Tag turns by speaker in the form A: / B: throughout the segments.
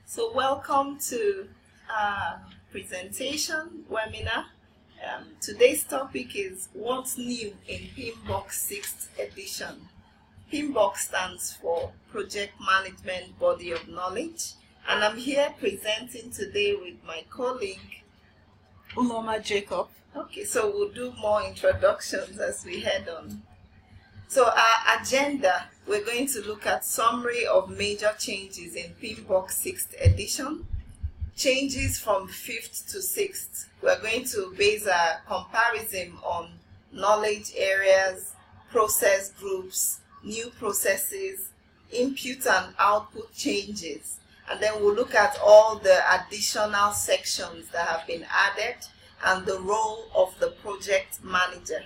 A: So welcome to our presentation webinar. Today's topic is what's new in PMBOK 6th edition. PMBOK stands for Project Management Body of Knowledge, and I'm here presenting today with my colleague
B: Uloma Jacob.
A: Okay, so we'll do more introductions as we head on. So our agenda, we're going to look at summary of major changes in PMBOK 6th edition, changes from 5th to 6th. We're going to base our comparison on knowledge areas, process groups, new processes, input and output changes, and then we'll look at all the additional sections that have been added and the role of the project manager.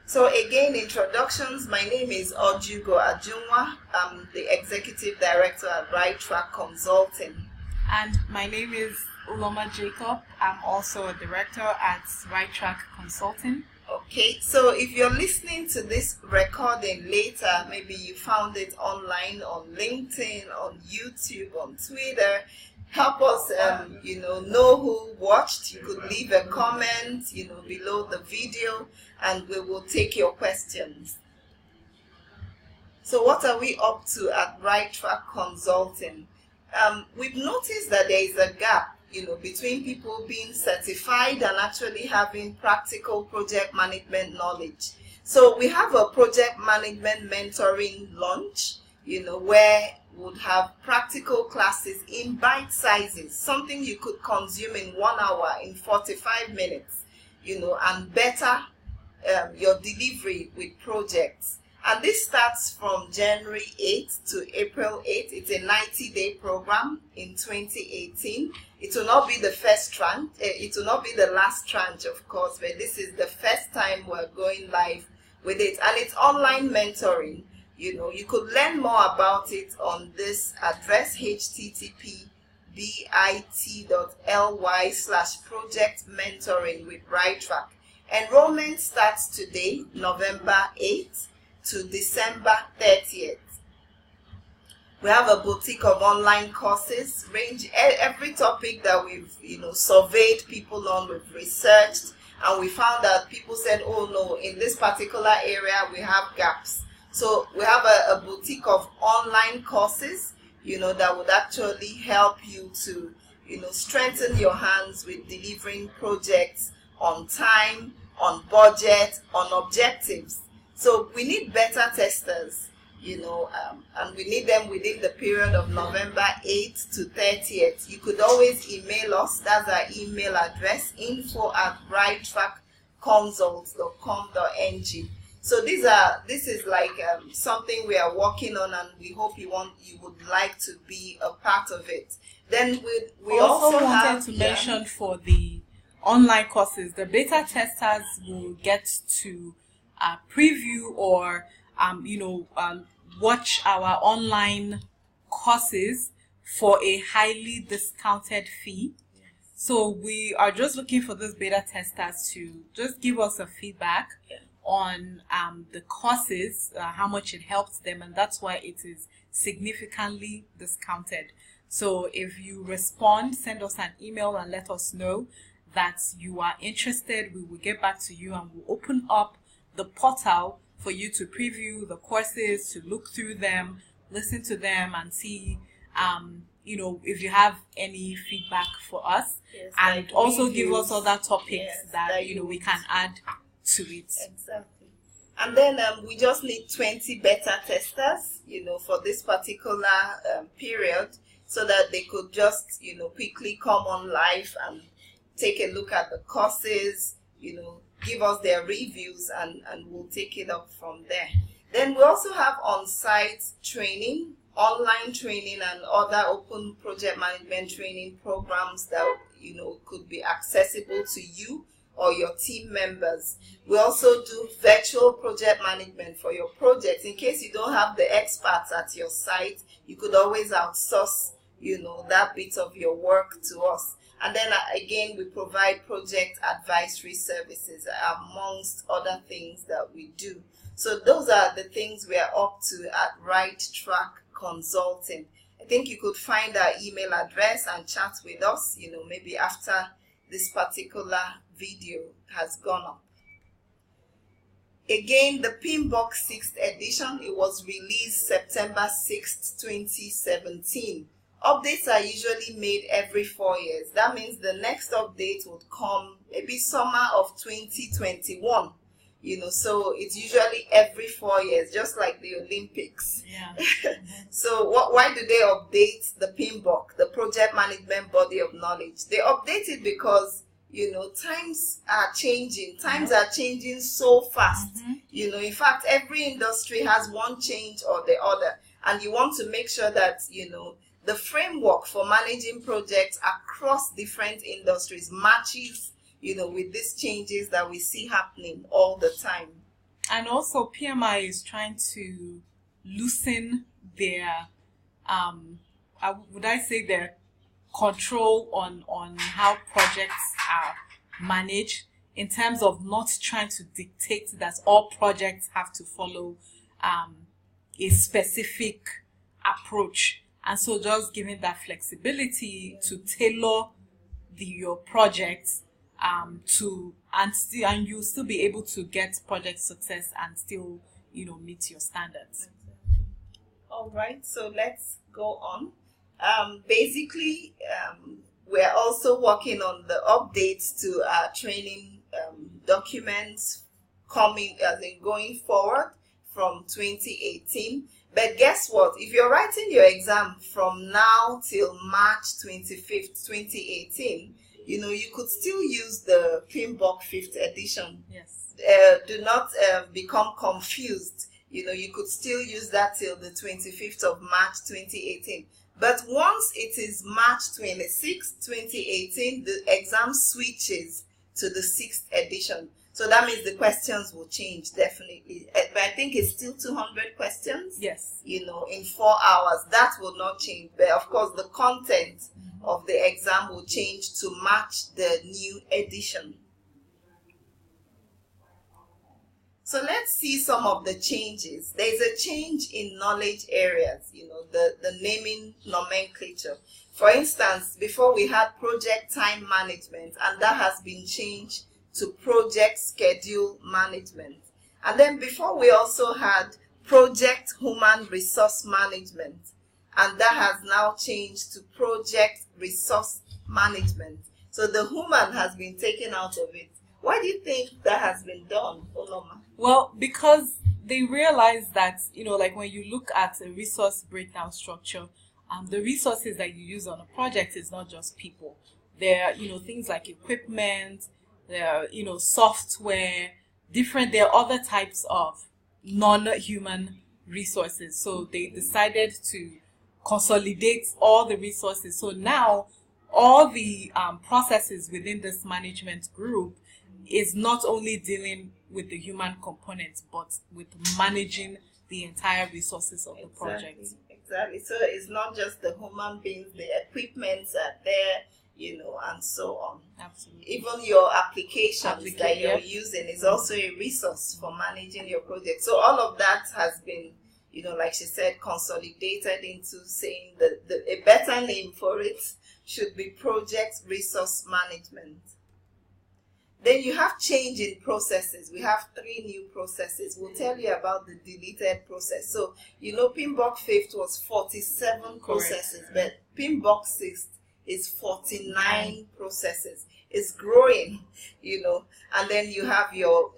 A: So again, introductions. My name is Ojugo Ajunwa. I'm the Executive Director at Right Track Consulting.
B: And my name is Uloma Jacob. I'm also a Director at Right Track Consulting.
A: Okay, so if you're listening to this recording later, maybe you found it online on LinkedIn, on YouTube, on Twitter, help us, know who watched. You could leave a comment, below the video, and we will take your questions. So what are we up to at Right Track Consulting? We've noticed that there is a gap, between people being certified and actually having practical project management knowledge. So we have a project management mentoring launch, where would have practical classes in bite sizes, something you could consume in 1 hour, in 45 minutes, and better your delivery with projects. And this starts from January 8th to April 8th. It's a 90-day program in 2018. It will not be the first tranche. It will not be the last tranche, of course, but this is the first time we're going live with it. And it's online mentoring. You could learn more about it on this address, http://bit.ly/project mentoring with Right Track. Enrollment starts today, November 8th to December 30th. We have a boutique of online courses, range every topic that we've surveyed people on, we've researched, and we found that people said, oh no, in this particular area we have gaps. So we have a boutique of online courses, that would actually help you to, strengthen your hands with delivering projects on time, on budget, on objectives. So we need better testers, and we need them within the period of November 8th to 30th. You could always email us. That's our email address, info@righttrackconsult.com.ng. So this is like something we are working on, and we hope you would like to be a part of it. Then we also
B: wanted to mention for the online courses, the beta testers will get to preview or watch our online courses for a highly discounted fee. So we are just looking for those beta testers to just give us a feedback on the courses, how much it helps them, and that's why it is significantly discounted. So if you respond, send us an email and let us know that you are interested. We will get back to you and we'll open up the portal for you to preview the courses, to look through them, listen to them, and see if you have any feedback for us, and like also reviews. Give us other topics that we can add to it.
A: Exactly. And then we just need 20 beta testers, for this particular period, so that they could just, quickly come on live and take a look at the courses, give us their reviews, and we'll take it up from there. Then we also have on-site training, online training, and other open project management training programs that, could be accessible to you or your team members. We also do virtual project management for your projects. In case you don't have the experts at your site, you could always outsource, that bit of your work to us. And then again, we provide project advisory services amongst other things that we do. So those are the things we are up to at Right Track Consulting. I think you could find our email address and chat with us, maybe after this particular video has gone up. Again, the PMBOK 6th edition, it was released September 6th, 2017. Updates are usually made every 4 years. That means the next update would come maybe summer of 2021. So it's usually every 4 years, just like the Olympics.
B: Yeah.
A: So why do they update the PMBOK, the Project Management Body of Knowledge? They update it because, times are changing. Times are changing so fast. In fact, every industry has one change or the other. And you want to make sure that, the framework for managing projects across different industries matches with these changes that we see happening all the time.
B: And also PMI is trying to loosen their, their control on how projects are managed, in terms of not trying to dictate that all projects have to follow a specific approach. And so just giving that flexibility to tailor your projects and you'll still be able to get project success and still meet your standards.
A: All right, so let's go on. Basically, we're also working on the updates to our training documents going forward from 2018. But guess what? If you're writing your exam from now till March 25th, 2018, you could still use the PMBOK 5th edition.
B: Yes.
A: Do not become confused. You could still use that till the 25th of March 2018. But once it is March 26th, 2018, the exam switches to the 6th edition. So that means the questions will change, definitely. But I think it's still 200 questions.
B: Yes.
A: In 4 hours. That will not change. But of course, the content of the exam will change to match the new edition. So let's see some of the changes. There's a change in knowledge areas, the naming nomenclature. For instance, before we had project time management, and that has been changed to project schedule management. And then before we also had project human resource management, and that has now changed to project resource management. So the human has been taken out of it. Why do you think that has been done, Oloma?
B: Well, because they realize that, like when you look at a resource breakdown structure, the resources that you use on a project is not just people. There are, things like equipment, there are, software, there are other types of non-human resources. So they decided to consolidate all the resources. So now all the processes within this management group is not only dealing with the human component, but with managing the entire resources of the project.
A: Exactly. So it's not just the human beings, the equipments are there, and so on.
B: Absolutely.
A: Even your applications that you're using is also a resource for managing your project. So all of that has been, like she said, consolidated into saying that a better name for it should be project resource management. Then you have change in processes. We have 3 new processes. We'll tell you about the deleted process. So, PMBOK 5th was 47 processes, but PMBOK 6th is 49 processes. It's growing, And then you have your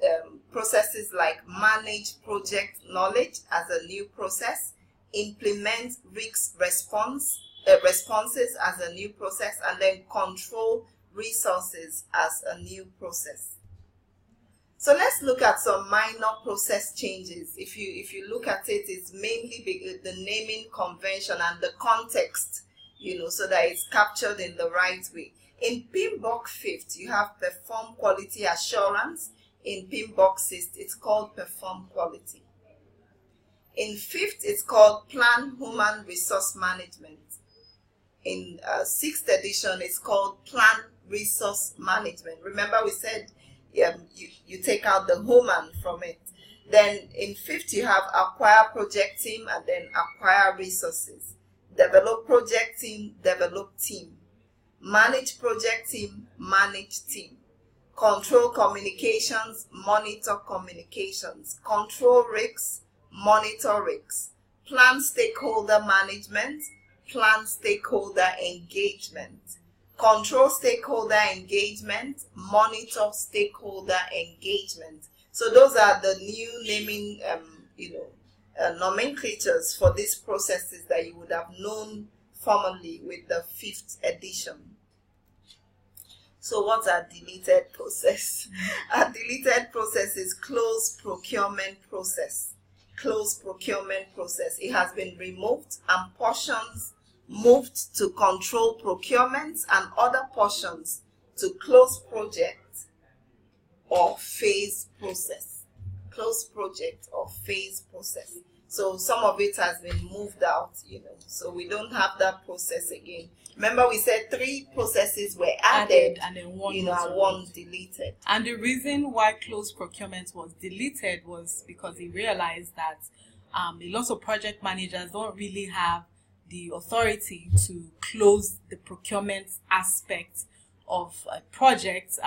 A: processes like manage project knowledge as a new process, implement risk responses as a new process, and then control resources as a new process. So let's look at some minor process changes. If you look at it, it's mainly the naming convention and the context, so that it's captured in the right way. In PMBOK 5th, you have perform quality assurance. In PMBOK 6th, it's called perform quality. In 5th, it's called plan human resource management. In 6th edition, it's called plan resource management. Remember we said you take out the human from it. Then in 5th, you have acquire project team and then acquire resources. develop project team, develop team, manage project team, manage team, control communications, monitor communications, control risks, monitor risks, plan stakeholder management, plan stakeholder engagement, control stakeholder engagement, monitor stakeholder engagement. So those are the new naming, nomenclatures for these processes that you would have known formerly with the 5th edition. So what's our deleted process? Our deleted process is closed procurement process. Closed procurement process. It has been removed and portions moved to control procurement and other portions to closed project or phase process. Closed project or phase process. So some of it has been moved out, so we don't have that process again. Remember, we said 3 processes were added
B: and then one,
A: and one deleted.
B: And the reason why closed procurement was deleted was because he realized that a lot of project managers don't really have the authority to close the procurement aspect of a project.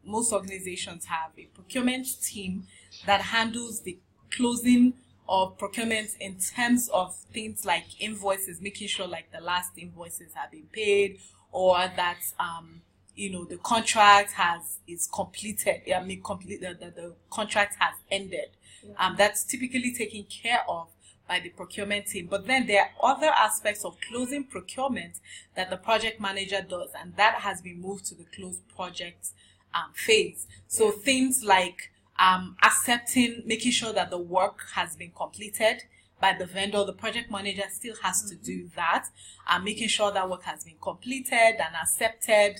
B: Most organizations have a procurement team that handles the closing of procurement in terms of things like invoices, making sure like the last invoices have been paid, or that the contract is completed. The contract has ended. That's typically taken care of by the procurement team. But then there are other aspects of closing procurement that the project manager does, and that has been moved to the closed project phase. So things like making sure that the work has been completed by the vendor. The project manager still has to do that, making sure that work has been completed and accepted,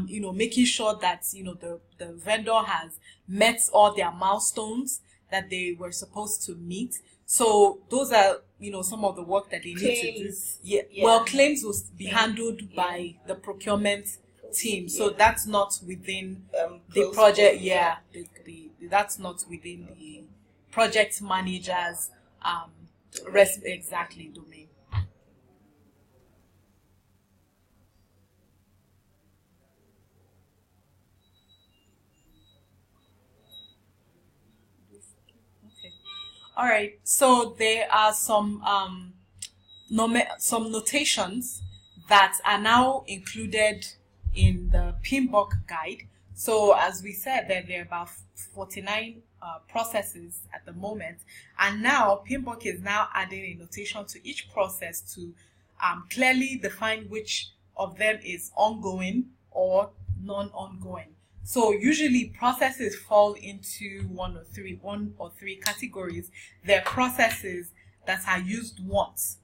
B: making sure that the vendor has met all their milestones that they were supposed to meet. So those are some of the work that they need to do. Well, claims will be handled by the procurement team, so that's not within the project. That's not within the project manager's domain. Okay. All right. So there are some notations that are now included in the PMBOK guide. So as we said, there are about 49 processes at the moment, and now PMBOK is now adding a notation to each process to clearly define which of them is ongoing or non-ongoing. So usually processes fall into one or three categories. There are processes that are used once,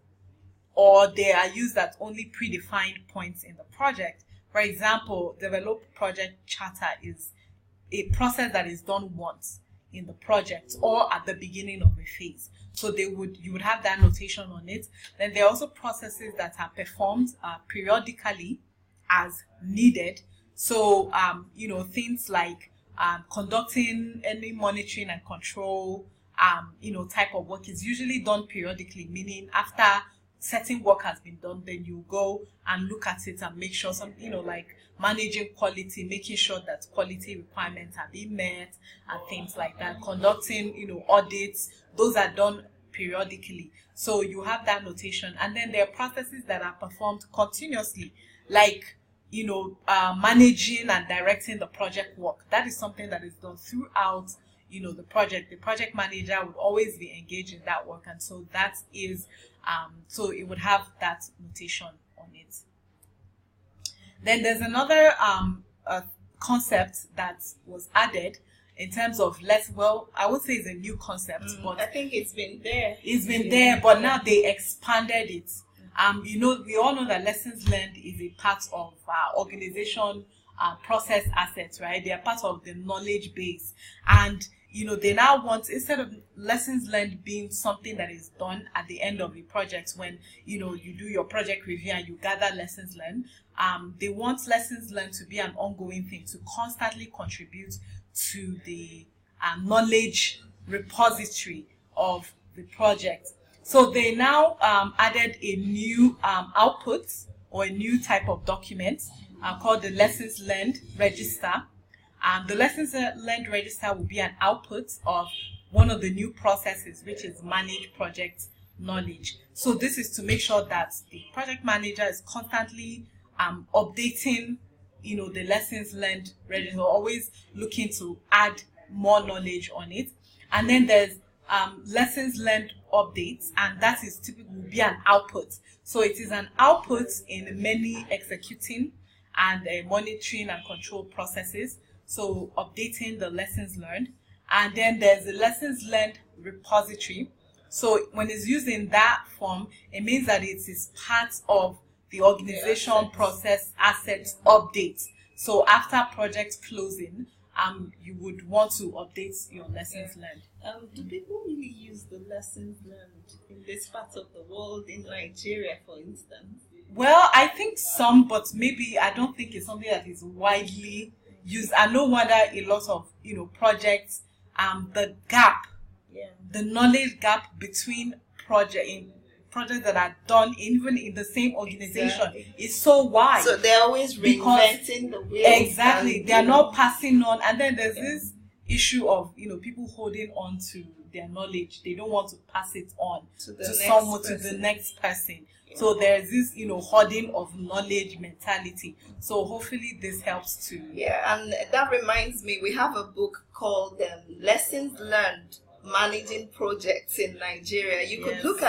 B: or they are used at only predefined points in the project. For example, develop project charter is a process that is done once in the project or at the beginning of a phase. So you would have that notation on it. Then there are also processes that are performed periodically as needed. So things like conducting any monitoring and control type of work is usually done periodically, meaning after certain work has been done, then you go and look at it and make sure like managing quality, making sure that quality requirements are being met and things like that. Conducting, audits, those are done periodically. So you have that notation. And then there are processes that are performed continuously, like, managing and directing the project work. That is something that is done throughout, the project. The project manager would always be engaged in that work. And so that is, so it would have that notation on it. Then there's another concept that was added in terms of I would say it's a new concept, but
A: I think it's been there.
B: It's been there, but now they expanded it. We all know that lessons learned is a part of organization process assets, right? They are part of the knowledge base, and they now want, instead of lessons learned being something that is done at the end of the project, when you do your project review and you gather lessons learned, they want lessons learned to be an ongoing thing, to constantly contribute to the knowledge repository of the project. So they now added a new output or a new type of document called the Lessons Learned Register. The Lessons Learned Register will be an output of one of the new processes, which is manage project knowledge. So this is to make sure that the project manager is constantly updating, the lessons learned register, always looking to add more knowledge on it. And then there's lessons learned updates, and that is typically will be an output. So it is an output in many executing and monitoring and control processes. So updating the lessons learned. And then there's the lessons learned repository. So when it's used in that form, it means that it is part of the organization process assets update. So after project closing, you would want to update your lessons learned.
A: Do people really use the lessons learned in this part of the world, in Nigeria, for instance?
B: Well, I think some, but maybe I don't think it's something that is widely used. I know whether a lot of projects, the gap, the knowledge gap between projects that are done even in the same organization is so wide.
A: So they're always reinventing the wheel.
B: Exactly, they are not passing on, and then there's this issue of people holding on to their knowledge. They don't want to pass it on to the next person. So there's this, hoarding of knowledge mentality. So hopefully this helps too.
A: Yeah, and that reminds me, we have a book called Lessons Learned, Managing Projects in Nigeria. You could look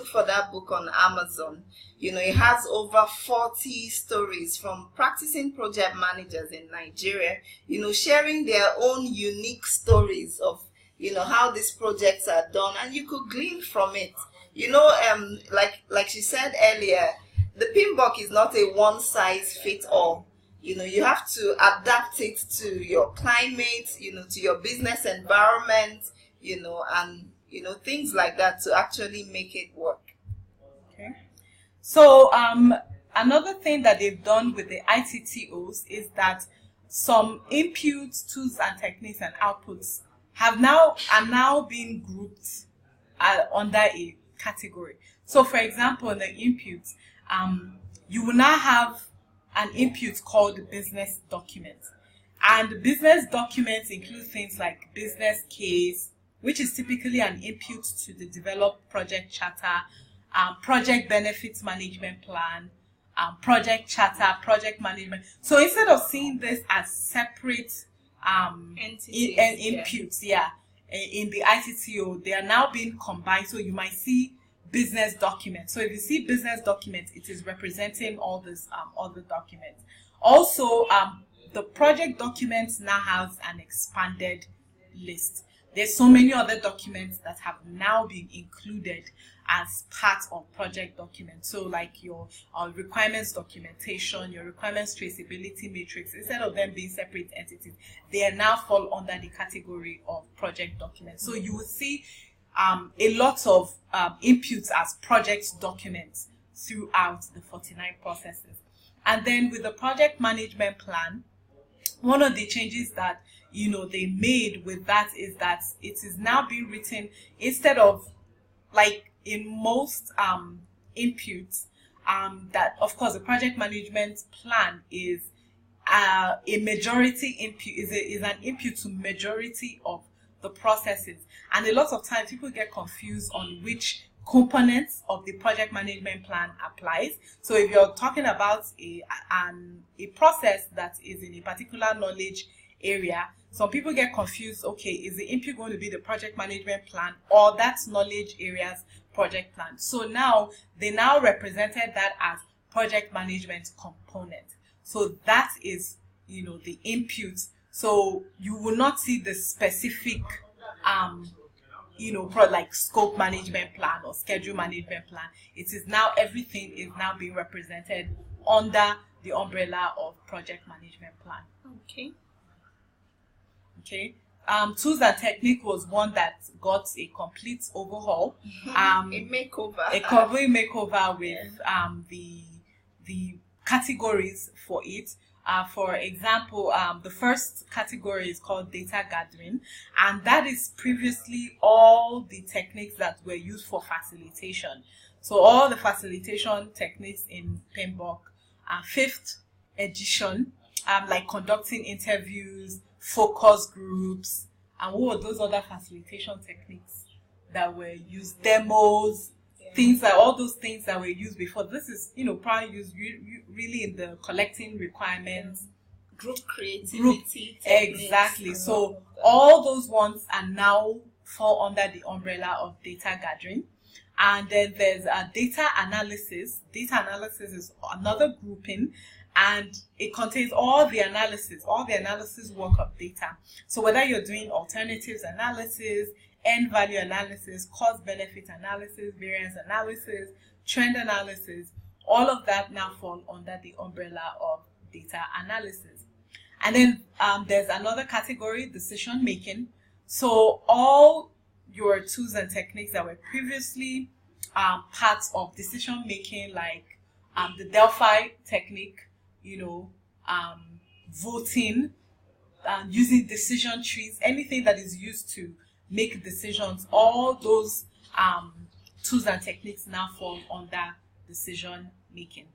A: for that book on Amazon. It has over 40 stories from practicing project managers in Nigeria, sharing their own unique stories of, how these projects are done, and you could glean from it. Like she said earlier, the PMBOK is not a one-size-fits-all. You have to adapt it to your climate, to your business environment, and things like that to actually make it work.
B: Okay. So another thing that they've done with the ITTOs is that some inputs, tools, and techniques and outputs are now being grouped under a category. So for example, in the inputs, you will now have an input called business document. And business documents include things like business case, which is typically an input to the developed project charter, project benefits management plan, project charter, project management. So instead of seeing this as separate inputs, in the ITTO, they are now being combined. So you might see business documents. So if you see business documents, it is representing all this other documents. Also, the project documents now has an expanded list. There's so many other documents that have now been included as part of project documents. So like your requirements documentation, your requirements traceability matrix, instead of them being separate entities, they are now fall under the category of project documents. So you will see a lot of inputs as project documents throughout the 49 processes. And then with the project management plan, one of the changes that they made with that is that it is now being written, instead of like in most inputs, that of course the project management plan is a majority input, is an input to majority of the processes. And a lot of times people get confused on which components of the project management plan applies. So if you're talking about a process that is in a particular knowledge area, some people get confused. Okay, is the input going to be the project management plan or that's knowledge areas project plan? So now they represented that as project management component. So that is the input. So you will not see the specific like scope management plan or schedule management plan. It is now, everything is now being represented under the umbrella of project management plan. Okay. Tools and technique was one that got a complete overhaul.
A: A makeover.
B: A complete makeover with the categories for it. For example, the first category is called data gathering, and that is previously all the techniques that were used for facilitation. So all the facilitation techniques in PMBOK, 5th edition, like conducting interviews, focus groups, and what were those other facilitation techniques that were used? Demos, things like all those things that were used before. This is, probably used really in the collecting requirements,
A: group creativity.
B: Exactly. So all those ones are now fall under the umbrella of data gathering. And then there's data analysis. Data analysis is another grouping, and it contains all the analysis work of data. So whether you're doing alternatives analysis, end value analysis, cost benefit analysis, variance analysis, trend analysis, all of that now fall under the umbrella of data analysis. And then there's another category, decision making. So all your tools and techniques that were previously parts of decision making, like the Delphi technique, voting, using decision trees, anything that is used to make decisions, all those tools and techniques now fall under decision making.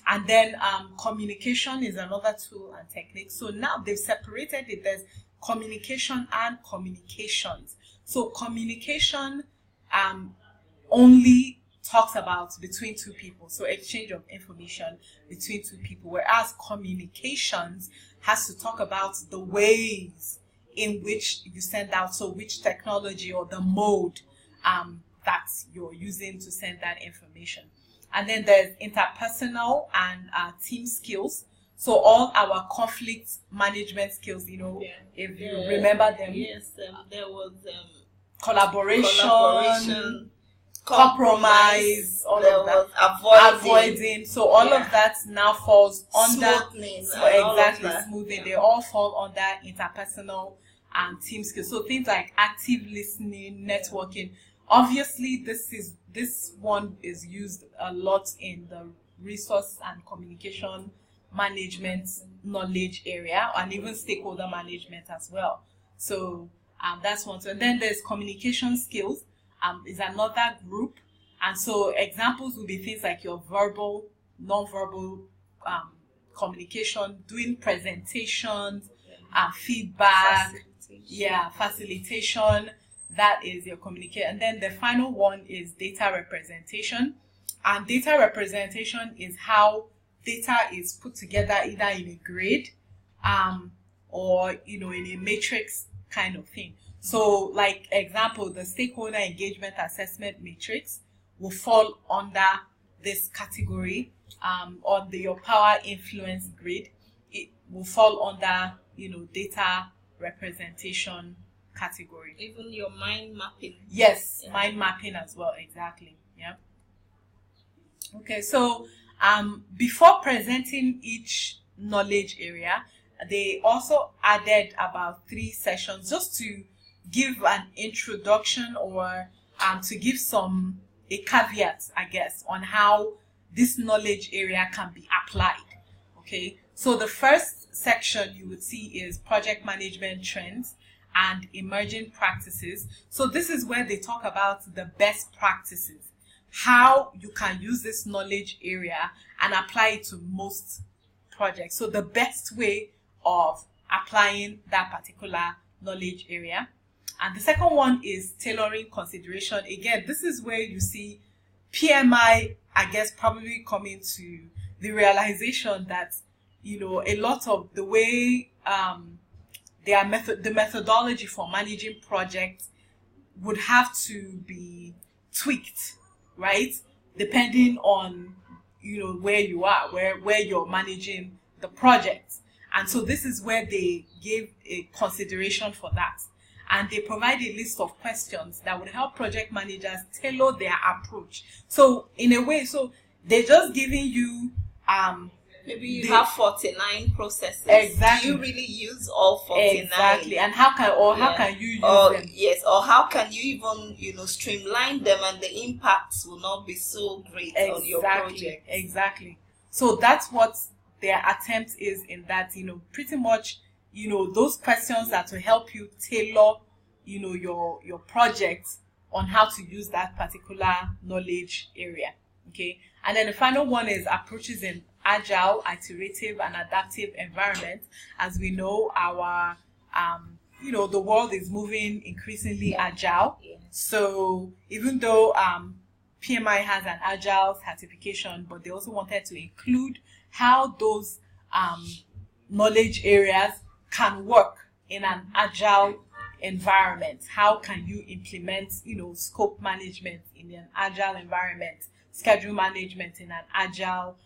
B: And then communication is another tool and technique. So now they've separated it. There's communication and communications. So communication only talks about between two people, so exchange of information between two people, whereas communications has to talk about the ways in which you send out, so which technology or the mode that you're using to send that information. And then there's interpersonal and team skills. So all our conflict management skills, if you remember them.
A: Yes, there was
B: collaboration, compromise, all
A: there
B: of that.
A: Was
B: avoiding. So all of that now falls under
A: smoothing.
B: Smoothing. They all fall under interpersonal and team skills. So things like active listening, networking. Obviously, this one is used a lot in the resource and communication management knowledge area, and even stakeholder management as well. So that's one. So, and then there's communication skills. Is another group, and so examples will be things like your verbal, non-verbal communication, doing presentations, feedback, facilitation. That is your communication. And then the final one is data representation, and data representation is how data is put together either in a grid, or in a matrix kind of thing. So, like example, the stakeholder engagement assessment matrix will fall under this category. On your power influence grid, it will fall under data representation category.
A: Even your mind mapping.
B: Yes, mind mapping as well. Exactly. Yeah. Okay. So, before presenting each knowledge area, they also added about 3 sessions just to give an introduction, or to give a caveat, I guess, on how this knowledge area can be applied. Okay, so the first section you would see is project management trends and emerging practices. So this is where they talk about the best practices, how you can use this knowledge area and apply it to most projects. So the best way of applying that particular knowledge area. And the second one is tailoring consideration. Again, this is where you see PMI, I guess, probably coming to the realization that, a lot of the way the methodology for managing projects would have to be tweaked, right? Depending on, where you are, where you're managing the project. And so this is where they gave a consideration for that. And they provide a list of questions that would help project managers tailor their approach. So in a way, so they're just giving you
A: maybe you have 49 processes.
B: Exactly.
A: Do you really use all 49?
B: Exactly. And how can you use them?
A: Yes, or how can you even streamline them, and the impacts will not be so great on your project.
B: Exactly. So that's what their attempt is in that, pretty much, those questions are to help you tailor, your project on how to use that particular knowledge area. Okay. And then the final one is approaches in agile, iterative, and adaptive environment. As we know, our the world is moving increasingly agile. So even though PMI has an agile certification, but they also wanted to include how those knowledge areas can work in an agile environment. How can you implement, scope management in an agile environment, schedule management in an agile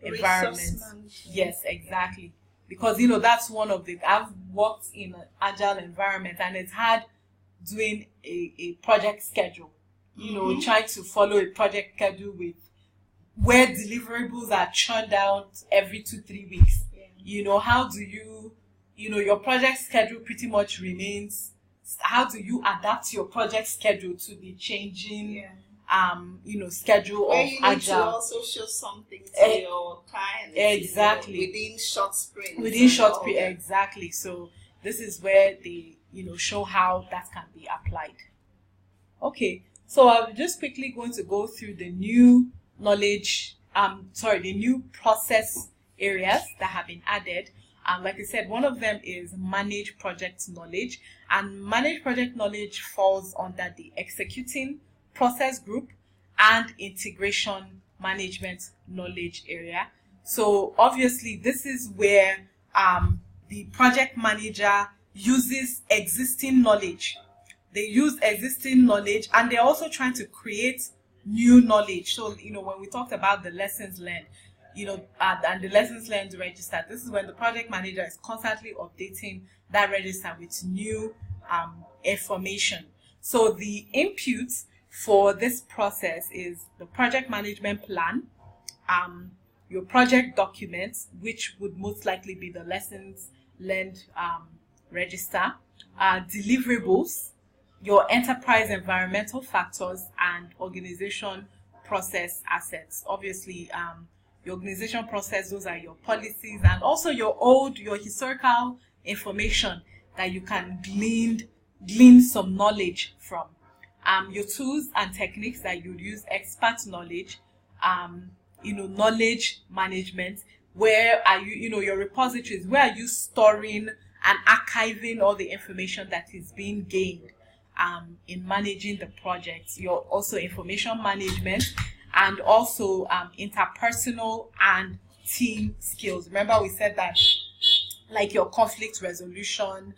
B: environment? Yes, exactly. Because, that's one of the, I've worked in an agile environment, and it's hard doing a project schedule, trying to follow a project schedule where deliverables are churned out every 2-3 weeks. How do you, your project schedule pretty much remains. How do you adapt your project schedule to the changing schedule
A: where
B: of
A: you need
B: agile?
A: to also show something to your clients.
B: Exactly.
A: Within short sprints.
B: Exactly. So this is where they, show how that can be applied. Okay. So I'm just quickly going to go through the new the new process areas that have been added. Like I said, one of them is manage project knowledge, and manage project knowledge falls under the executing process group and integration management knowledge area. So obviously this is where the project manager uses existing knowledge. They use existing knowledge, and they're also trying to create new knowledge. So, when we talked about the lessons learned, and the lessons learned register, this is when the project manager is constantly updating that register with new information. So the inputs for this process is the project management plan, your project documents, which would most likely be the lessons learned register, deliverables, your enterprise environmental factors, and organization process assets. Obviously, your organization process, those are your policies, and also your historical information that you can glean some knowledge from. Your tools and techniques that you'd use, expert knowledge, knowledge management. Where are you, your repositories, where are you storing and archiving all the information that is being gained in managing the projects? Your also information management, and also interpersonal and team skills. Remember we said that, like your conflict resolution,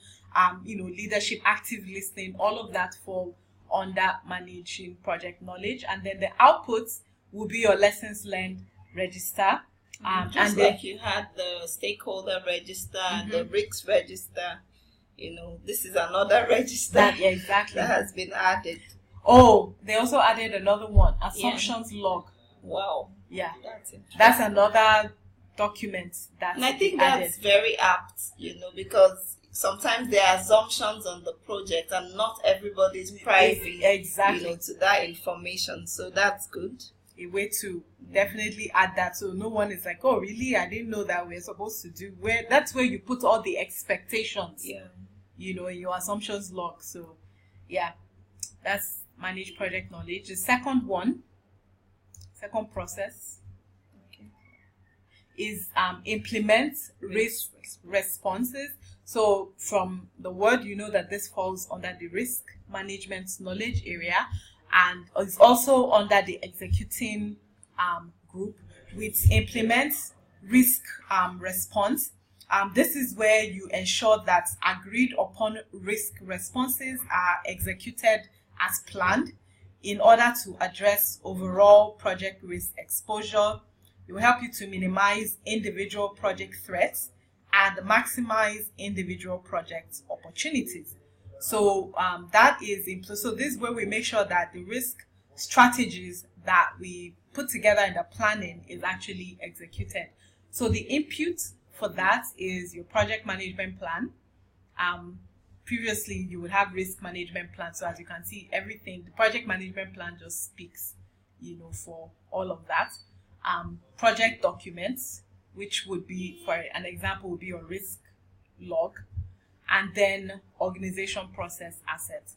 B: leadership, active listening, all of that fall under managing project knowledge. And then the outputs will be your lessons learned register.
A: And like you had the stakeholder register and the risks register, this is another register
B: exactly
A: that has been added.
B: Oh, they also added another one, assumptions log.
A: Wow.
B: Yeah.
A: That's interesting.
B: That's another document that.
A: And I think that's very apt, because sometimes there are assumptions on the project and not everybody's privy to that information. So that's good.
B: A way to definitely add that, so no one is like, oh really, I didn't know that we're supposed to do. That's where you put all the expectations, in your assumptions log. So yeah, that's manage project knowledge. The second process is implement risk responses. So from the word, that this falls under the risk management knowledge area, and it's also under the executing group, which implements risk response. This is where you ensure that agreed upon risk responses are executed as planned in order to address overall project risk exposure. It will help you to minimize individual project threats and maximize individual project opportunities. So that is so this is where we make sure that the risk strategies that we put together in the planning is actually executed. So the input for that is your project management plan. Previously you would have risk management plan. So as you can see, everything, the project management plan just speaks, for all of that. Project documents, which would be, for an example, would be your risk log, and then organization process assets.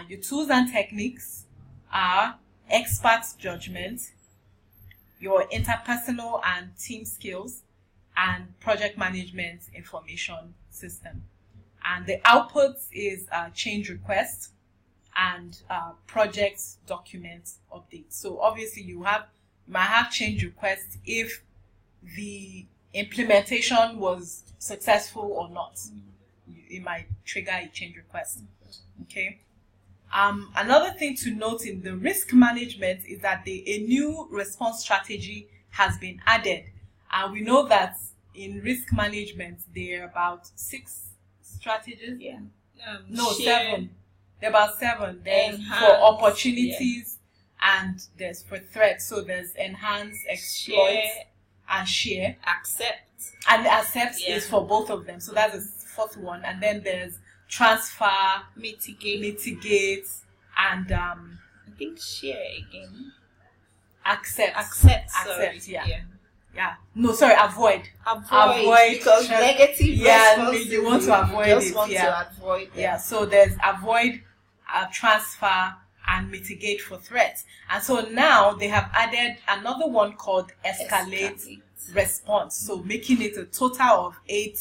B: Your tools and techniques are expert judgment, your interpersonal and team skills, and project management information system. And the outputs is change request and project document updates. So obviously you might have change requests if the implementation was successful or not. It might trigger a change request. Okay. Another thing to note in the risk management is that a new response strategy has been added. And we know that in risk management, there are about 6 strategies.
A: Yeah.
B: No, 7. There are about 7. There's for opportunities, and there's for threats. So there's enhance, exploit, and share.
A: Accept.
B: And accept is for both of them. So that's the 4th one. And then there's transfer, mitigate, and
A: I think share again.
B: Accept. Yeah. No, sorry, avoid.
A: Avoid because negative response.
B: You want to avoid
A: just want to avoid them.
B: Yeah, so there's avoid, transfer, and mitigate for threats. And so now they have added another one called escalate response. So making it a total of 8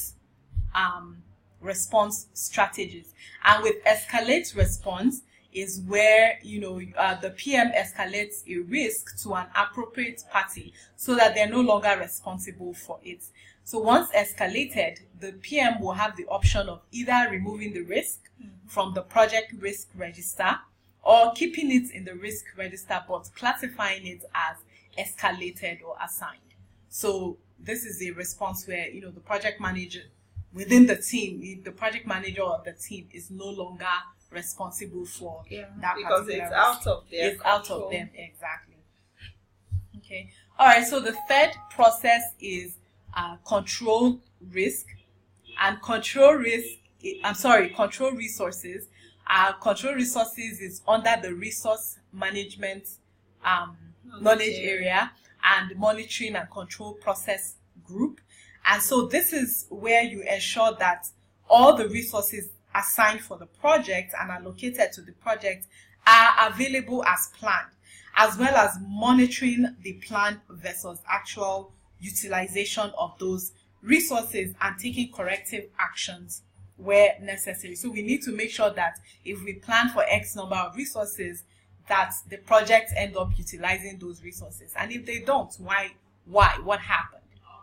B: response strategies. And with escalate response is where, the PM escalates a risk to an appropriate party so that they're no longer responsible for it. So once escalated, the PM will have the option of either removing the risk from the project risk register or keeping it in the risk register but classifying it as escalated or assigned. So this is a response where, the project manager within the team, the project manager of the team is no longer responsible for that
A: because
B: particular
A: it's
B: risk.
A: out of their
B: control. Out of them, exactly. Okay. All right. So the third process is control risk, and control resources. Control resources is under the resource management knowledge area and monitoring and control process group. And so this is where you ensure that all the resources assigned for the project and allocated to the project are available as planned, as well as monitoring the plan versus actual utilization of those resources and taking corrective actions where necessary. So we need to make sure that if we plan for X number of resources, that the project end up utilizing those resources. And if they don't, why? What happened?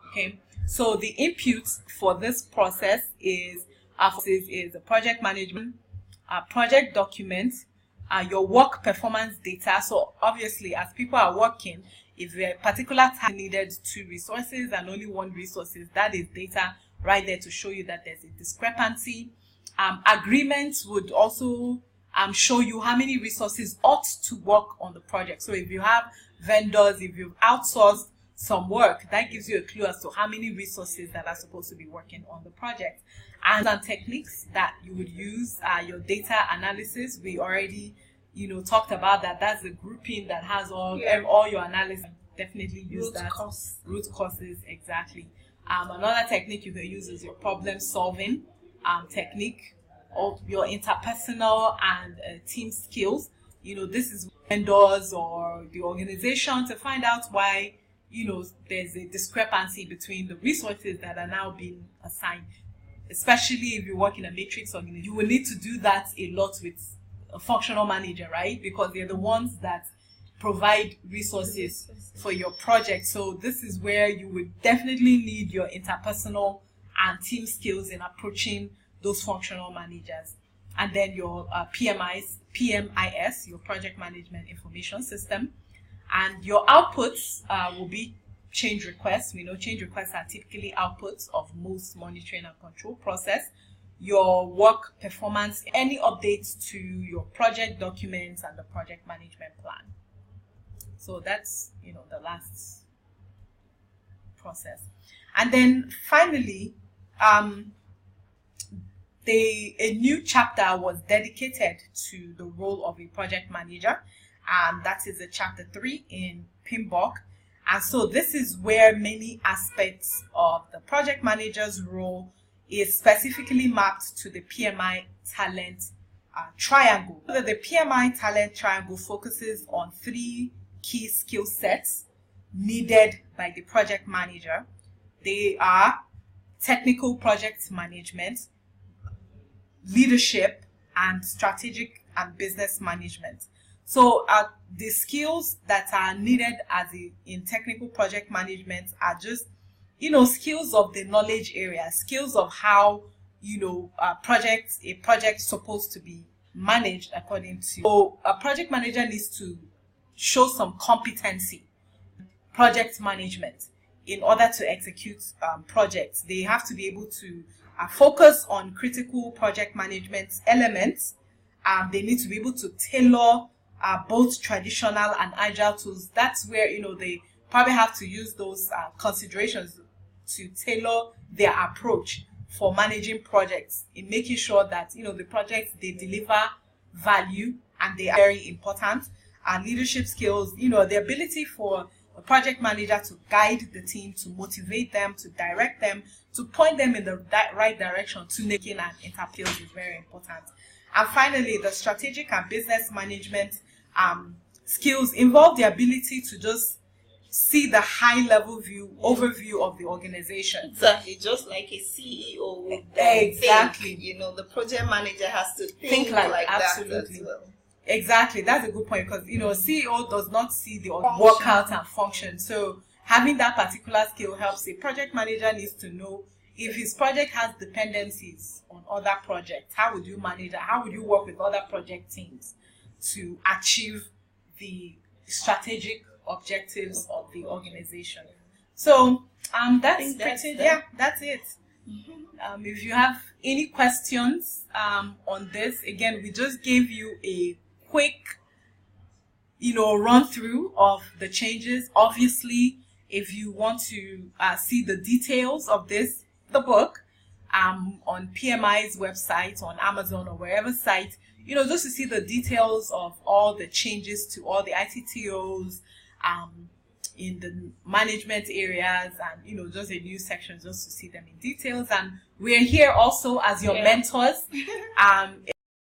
B: Okay. So the input for this process is the project management, project document, your work performance data. So obviously, as people are working, if a particular time needed 2 resources and only 1 resources, that is data right there to show you that there's a discrepancy. Agreements would also show you how many resources ought to work on the project. So if you have vendors, if you've outsourced some work, that gives you a clue as to how many resources that are supposed to be working on the project. And some techniques that you would use, your data analysis. We already, talked about that. That's the grouping that has all your analysis. Definitely use root causes, exactly. Another technique you can use is your problem solving technique, or your interpersonal and team skills. This is vendors or the organization to find out why there's a discrepancy between the resources that are now being assigned, especially if you work in a matrix organization. You will need to do that a lot with a functional manager, right? Because they're the ones that provide resources for your project. So this is where you would definitely need your interpersonal and team skills in approaching those functional managers. And then your PMIS, your project management information system. And your outputs will be change requests. We know change requests are typically outputs of most monitoring and control process. Your work performance, any updates to your project documents and the project management plan. So that's, the last process. And then finally, a new chapter was dedicated to the role of a project manager. And that is the chapter 3 in PMBOK. And so this is where many aspects of the project manager's role is specifically mapped to the PMI talent triangle. The PMI talent triangle focuses on 3 key skill sets needed by the project manager. They are technical project management, leadership, and strategic and business management. So the skills that are needed in technical project management are just, skills of the knowledge area, skills of how, a project supposed to be managed according to. So a project manager needs to show some competency, project management, in order to execute projects. They have to be able to focus on critical project management elements. They need to be able to tailor both traditional and agile tools. That's where, they probably have to use those considerations to tailor their approach for managing projects, in making sure that, the projects, they deliver value and they are very important. And leadership skills, the ability for a project manager to guide the team, to motivate them, to direct them, to point them in the right direction, to making and interpeals is very important. And finally, the strategic and business management skills involve the ability to just see the high-level overview of the organization.
A: Exactly, just like a CEO would
B: exactly
A: think, the project manager has to think like
B: absolutely.
A: That as well.
B: Exactly, that's a good point, because CEO does not see the workout and function. So having that particular skill helps. A project manager needs to know if his project has dependencies on other projects. How would you manage that? How would you work with other project teams to achieve the strategic objectives of the organization? So that's it. Mm-hmm. If you have any questions on this, again, we just gave you a quick run through of the changes. Obviously, if you want to see the details of the book on PMI's website, on Amazon, or wherever site, just to see the details of all the changes to all the ITTOs in the management areas, and just a new section, just to see them in details. And we're here also as your mentors.